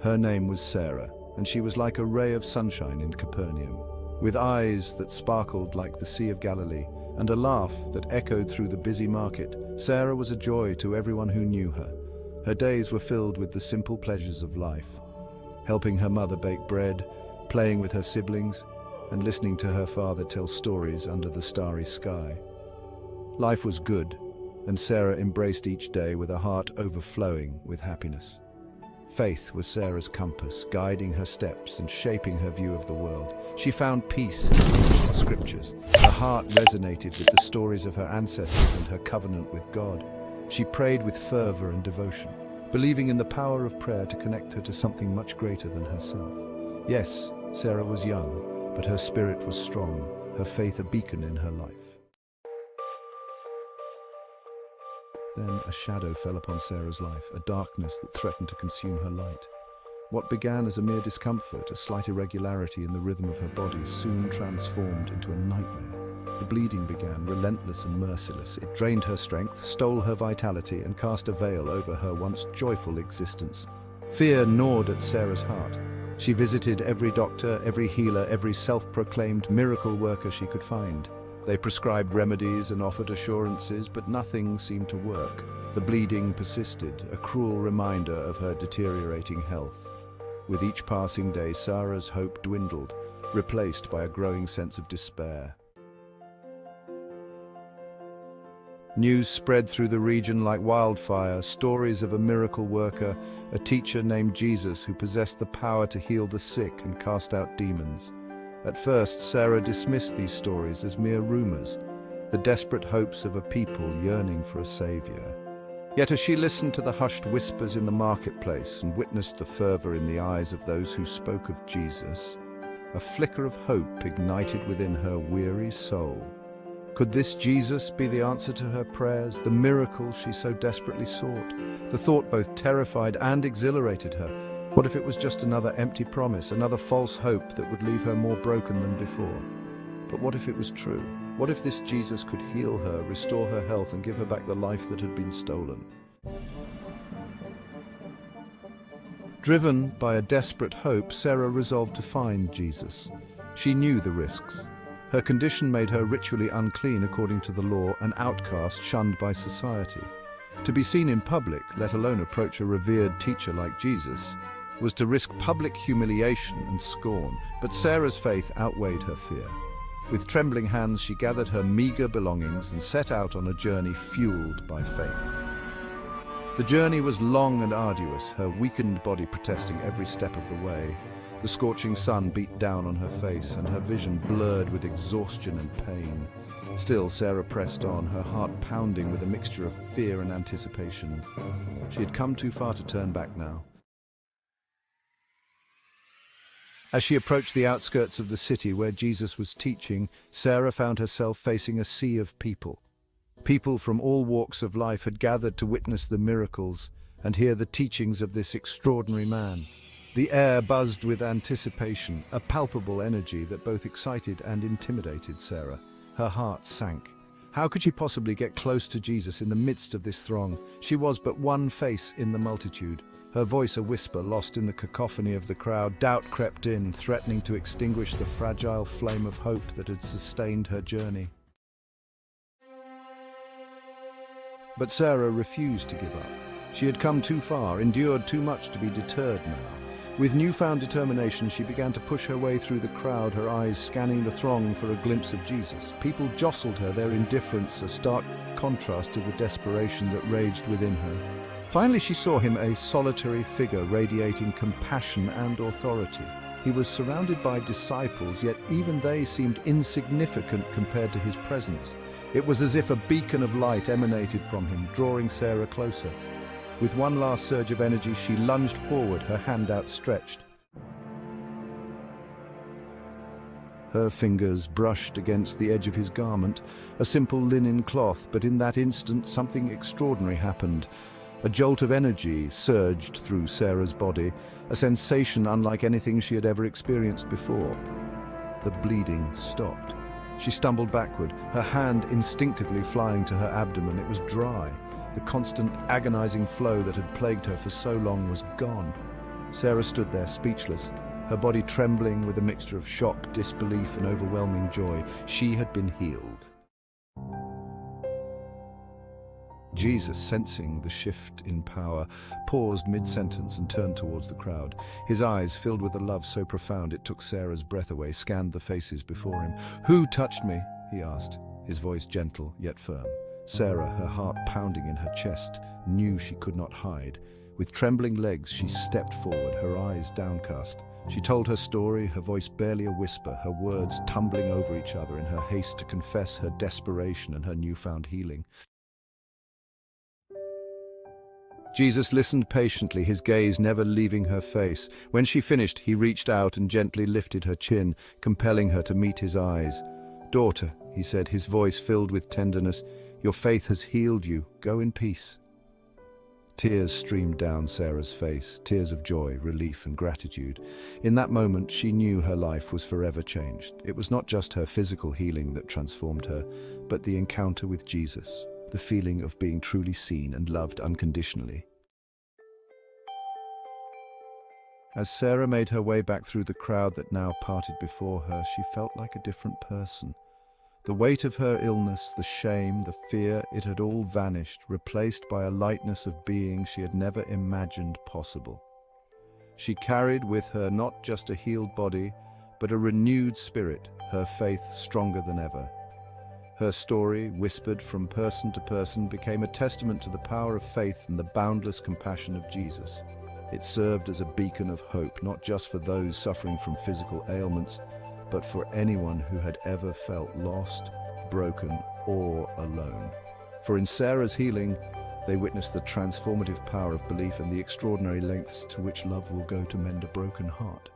Her name was Sarah, and she was like a ray of sunshine in Capernaum. With eyes that sparkled like the Sea of Galilee, and a laugh that echoed through the busy market, Sarah was a joy to everyone who knew her. Her days were filled with the simple pleasures of life, helping her mother bake bread, playing with her siblings, and listening to her father tell stories under the starry sky. Life was good, and Sarah embraced each day with a heart overflowing with happiness. Faith was Sarah's compass, guiding her steps and shaping her view of the world. She found peace in the scriptures. Her heart resonated with the stories of her ancestors and her covenant with God. She prayed with fervor and devotion, believing in the power of prayer to connect her to something much greater than herself. Yes, Sarah was young, but her spirit was strong, her faith a beacon in her life. Then a shadow fell upon Sarah's life, a darkness that threatened to consume her light. What began as a mere discomfort, a slight irregularity in the rhythm of her body, soon transformed into a nightmare. The bleeding began, relentless and merciless. It drained her strength, stole her vitality, and cast a veil over her once joyful existence. Fear gnawed at Sarah's heart. She visited every doctor, every healer, every self-proclaimed miracle worker she could find. They prescribed remedies and offered assurances, but nothing seemed to work. The bleeding persisted, a cruel reminder of her deteriorating health. With each passing day, Sarah's hope dwindled, replaced by a growing sense of despair. News spread through the region like wildfire, stories of a miracle worker, a teacher named Jesus who possessed the power to heal the sick and cast out demons. At first, Sarah dismissed these stories as mere rumors, the desperate hopes of a people yearning for a savior. Yet as she listened to the hushed whispers in the marketplace and witnessed the fervor in the eyes of those who spoke of Jesus, a flicker of hope ignited within her weary soul. Could this Jesus be the answer to her prayers, the miracle she so desperately sought? The thought both terrified and exhilarated her. What if it was just another empty promise, another false hope that would leave her more broken than before? But what if it was true? What if this Jesus could heal her, restore her health, and give her back the life that had been stolen? Driven by a desperate hope, Sarah resolved to find Jesus. She knew the risks. Her condition made her ritually unclean according to the law, an outcast shunned by society. To be seen in public, let alone approach a revered teacher like Jesus, was to risk public humiliation and scorn. But Sarah's faith outweighed her fear. With trembling hands, she gathered her meager belongings and set out on a journey fueled by faith. The journey was long and arduous, her weakened body protesting every step of the way. The scorching sun beat down on her face, and her vision blurred with exhaustion and pain. Still, Sarah pressed on, her heart pounding with a mixture of fear and anticipation. She had come too far to turn back now. As she approached the outskirts of the city where Jesus was teaching, Sarah found herself facing a sea of people. People from all walks of life had gathered to witness the miracles and hear the teachings of this extraordinary man. The air buzzed with anticipation, a palpable energy that both excited and intimidated Sarah. Her heart sank. How could she possibly get close to Jesus in the midst of this throng? She was but one face in the multitude. Her voice a whisper lost in the cacophony of the crowd. Doubt crept in, threatening to extinguish the fragile flame of hope that had sustained her journey. But Sarah refused to give up. She had come too far, endured too much to be deterred now. With newfound determination, she began to push her way through the crowd, her eyes scanning the throng for a glimpse of Jesus. People jostled her, their indifference a stark contrast to the desperation that raged within her. Finally, she saw him, a solitary figure radiating compassion and authority. He was surrounded by disciples, yet even they seemed insignificant compared to his presence. It was as if a beacon of light emanated from him, drawing Sarah closer. With one last surge of energy, she lunged forward, her hand outstretched. Her fingers brushed against the edge of his garment, a simple linen cloth, but in that instant something extraordinary happened. A jolt of energy surged through Sarah's body, a sensation unlike anything she had ever experienced before. The bleeding stopped. She stumbled backward, her hand instinctively flying to her abdomen. It was dry. The constant, agonizing flow that had plagued her for so long was gone. Sarah stood there, speechless, her body trembling with a mixture of shock, disbelief, and overwhelming joy. She had been healed. Jesus, sensing the shift in power, paused mid-sentence and turned towards the crowd. His eyes, filled with a love so profound it took Sarah's breath away, scanned the faces before him. "Who touched me?" he asked, his voice gentle yet firm. Sarah, her heart pounding in her chest, knew she could not hide. With trembling legs, she stepped forward, her eyes downcast. She told her story, her voice barely a whisper, her words tumbling over each other in her haste to confess her desperation and her newfound healing. Jesus listened patiently, his gaze never leaving her face. When she finished, he reached out and gently lifted her chin, compelling her to meet his eyes. "Daughter," he said, his voice filled with tenderness, "your faith has healed you. Go in peace." Tears streamed down Sarah's face, tears of joy, relief, and gratitude. In that moment, she knew her life was forever changed. It was not just her physical healing that transformed her, but the encounter with Jesus, the feeling of being truly seen and loved unconditionally. As Sarah made her way back through the crowd that now parted before her, she felt like a different person. The weight of her illness, the shame, the fear, it had all vanished, replaced by a lightness of being she had never imagined possible. She carried with her not just a healed body, but a renewed spirit, her faith stronger than ever. Her story, whispered from person to person, became a testament to the power of faith and the boundless compassion of Jesus. It served as a beacon of hope, not just for those suffering from physical ailments, but for anyone who had ever felt lost, broken, or alone. For in Sarah's healing, they witnessed the transformative power of belief and the extraordinary lengths to which love will go to mend a broken heart.